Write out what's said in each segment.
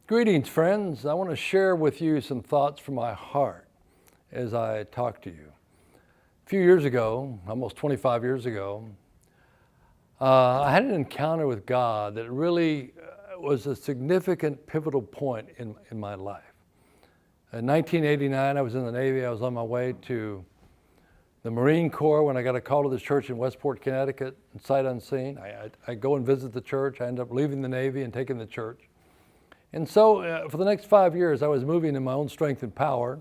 Greetings, friends. I want to share with you some thoughts from my heart as I talk to you. A few years ago, almost 25 years ago, I had an encounter with God that really was a significant pivotal point in my life. In 1989, I was in the Navy. I was on my way to the Marine Corps when I got a call to the church in Westport, Connecticut, sight unseen. I go and visit the church. I end up leaving the Navy and taking the church. And so for the next 5 years, I was moving in my own strength and power.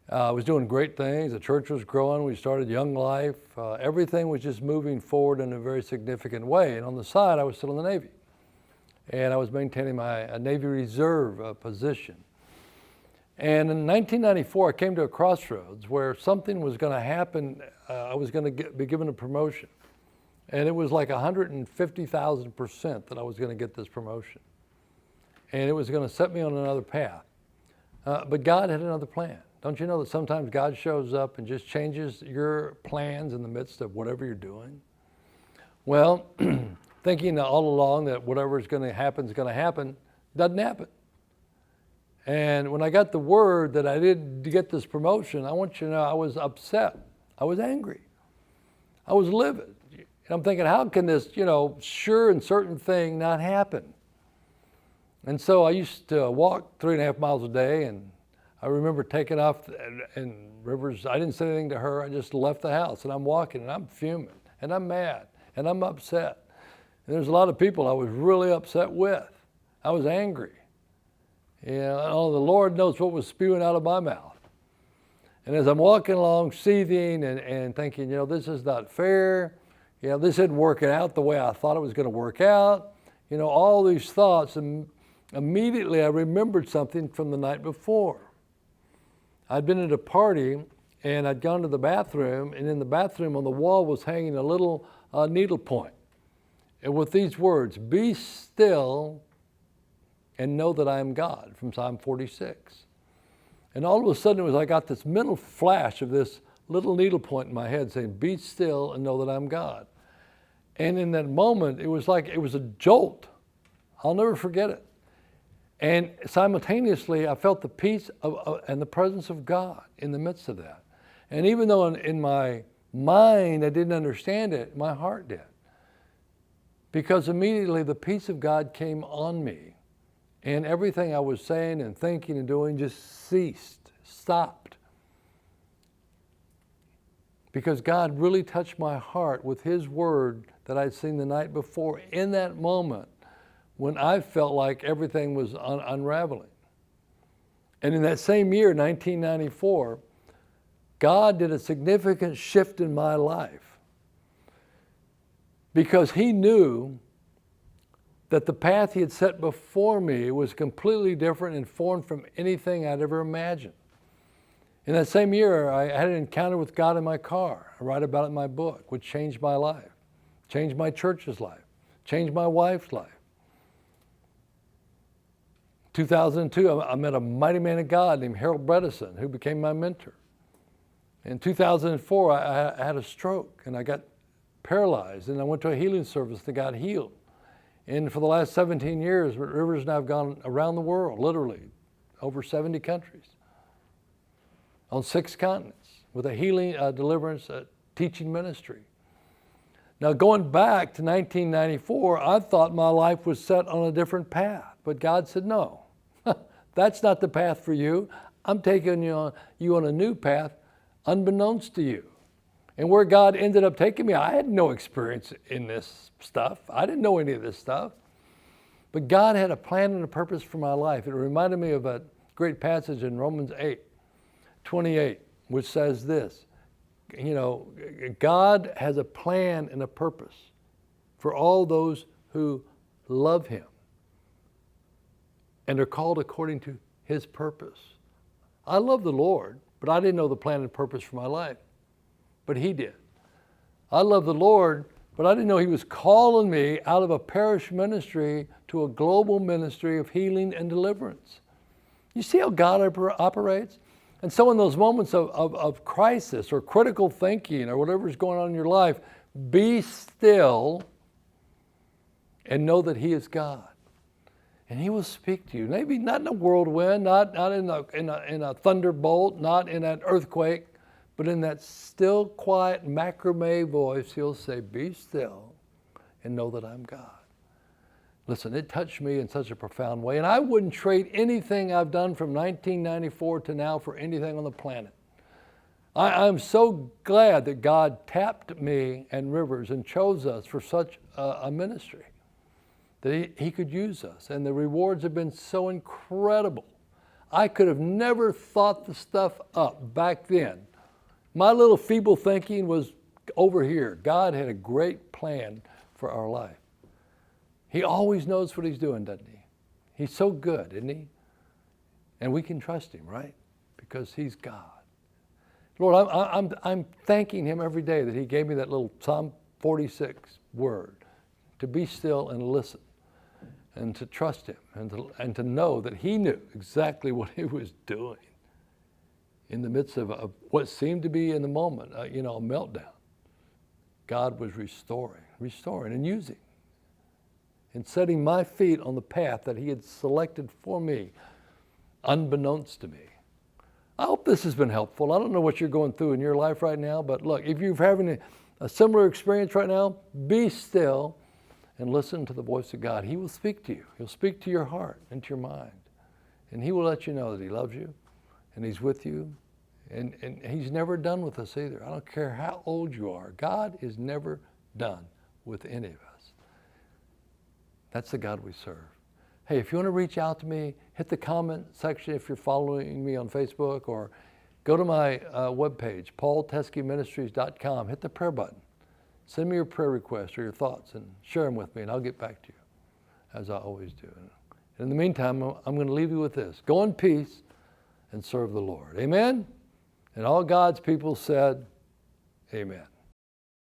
I was doing great things. The church was growing. We started Young Life. Everything was just moving forward in a very significant way. And on the side, I was still in the Navy. And I was maintaining my Navy Reserve position. And in 1994, I came to a crossroads where something was going to happen. I was going to be given a promotion. And it was like 150,000% that I was going to get this promotion. And it was going to set me on another path. But God had another plan. Don't you know that sometimes God shows up and just changes your plans in the midst of whatever you're doing? Well, thinking all along that whatever is going to happen, doesn't happen. And when I got the word that I did get this promotion, I want you to know I was upset. I was angry. I was livid. And I'm thinking, how can this, sure and certain thing not happen? And so I used to walk 3.5 miles a day, and I remember taking off in Rivers. I didn't say anything to her. I just left the house, and I'm walking, and I'm fuming, and I'm mad, and I'm upset. And there's a lot of people I was really upset with. I was angry. The Lord knows what was spewing out of my mouth. And as I'm walking along, seething and thinking, this is not fair. This isn't working out the way I thought it was going to work out. All these thoughts. And immediately I remembered something from the night before. I'd been at a party and I'd gone to the bathroom, and in the bathroom on the wall was hanging a little needle point. And with these words, "Be still and know that I am God," from Psalm 46. And all of a sudden I got this mental flash of this little needle point in my head saying, "Be still and know that I'm God." And in that moment, it was like it was a jolt. I'll never forget it. And simultaneously, I felt the peace and the presence of God in the midst of that. And even though in my mind I didn't understand it, my heart did. Because immediately the peace of God came on me. And everything I was saying and thinking and doing just stopped. Because God really touched my heart with His word that I'd seen the night before in that moment, when I felt like everything was unraveling. And in that same year, 1994, God did a significant shift in my life because He knew that the path He had set before me was completely different and foreign from anything I'd ever imagined. In that same year, I had an encounter with God in my car. I write about it in my book, which changed my life, changed my church's life, changed my wife's life. 2002, I met a mighty man of God named Harold Bredesen, who became my mentor. In 2004, I had a stroke and I got paralyzed, and I went to a healing service that got healed. And for the last 17 years, Rivers and I have gone around the world, literally, over 70 countries, on 6 continents, with a healing, deliverance, teaching ministry. Now, going back to 1994, I thought my life was set on a different path, but God said, "No, that's not the path for you. I'm taking you on a new path, unbeknownst to you." And where God ended up taking me, I had no experience in this stuff. I didn't know any of this stuff. But God had a plan and a purpose for my life. It reminded me of a great passage in Romans 8:28, which says this. God has a plan and a purpose for all those who love Him and are called according to His purpose. I love the Lord, but I didn't know the plan and purpose for my life. But He did. I love the Lord, but I didn't know He was calling me out of a parish ministry to a global ministry of healing and deliverance. You see how God operates? And so in those moments of crisis or critical thinking or whatever's going on in your life, be still and know that He is God. And he will speak to you. Maybe not in a whirlwind, not in a thunderbolt, not in an earthquake, but in that still, quiet, macrame voice, he'll say, be still and know that I'm God. Listen, it touched me in such a profound way, and I wouldn't trade anything I've done from 1994 to now for anything on the planet. I'm so glad that God tapped me and Rivers and chose us for such a ministry, that he could use us, and the rewards have been so incredible. I could have never thought the stuff up back then. My little feeble thinking was over here. God had a great plan for our life. He always knows what he's doing, doesn't he? He's so good, isn't he? And we can trust him, right? Because he's God. Lord, I'm thanking him every day that he gave me that little Psalm 46 word, to be still and listen, and to trust him, and to know that he knew exactly what he was doing in the midst of what seemed to be in the moment, a meltdown. God was restoring and using, and setting my feet on the path that he had selected for me, unbeknownst to me. I hope this has been helpful. I don't know what you're going through in your life right now, but look, if you're having a similar experience right now, be still and listen to the voice of God. He will speak to you. He'll speak to your heart and to your mind. And he will let you know that he loves you and he's with you. And he's never done with us either. I don't care how old you are. God is never done with any of us. That's the God we serve. Hey, if you want to reach out to me, hit the comment section if you're following me on Facebook, or go to my webpage, paulteskeministries.com. Hit the prayer button. Send me your prayer requests or your thoughts and share them with me, and I'll get back to you, as I always do. And in the meantime, I'm going to leave you with this. Go in peace and serve the Lord. Amen? And all God's people said, amen.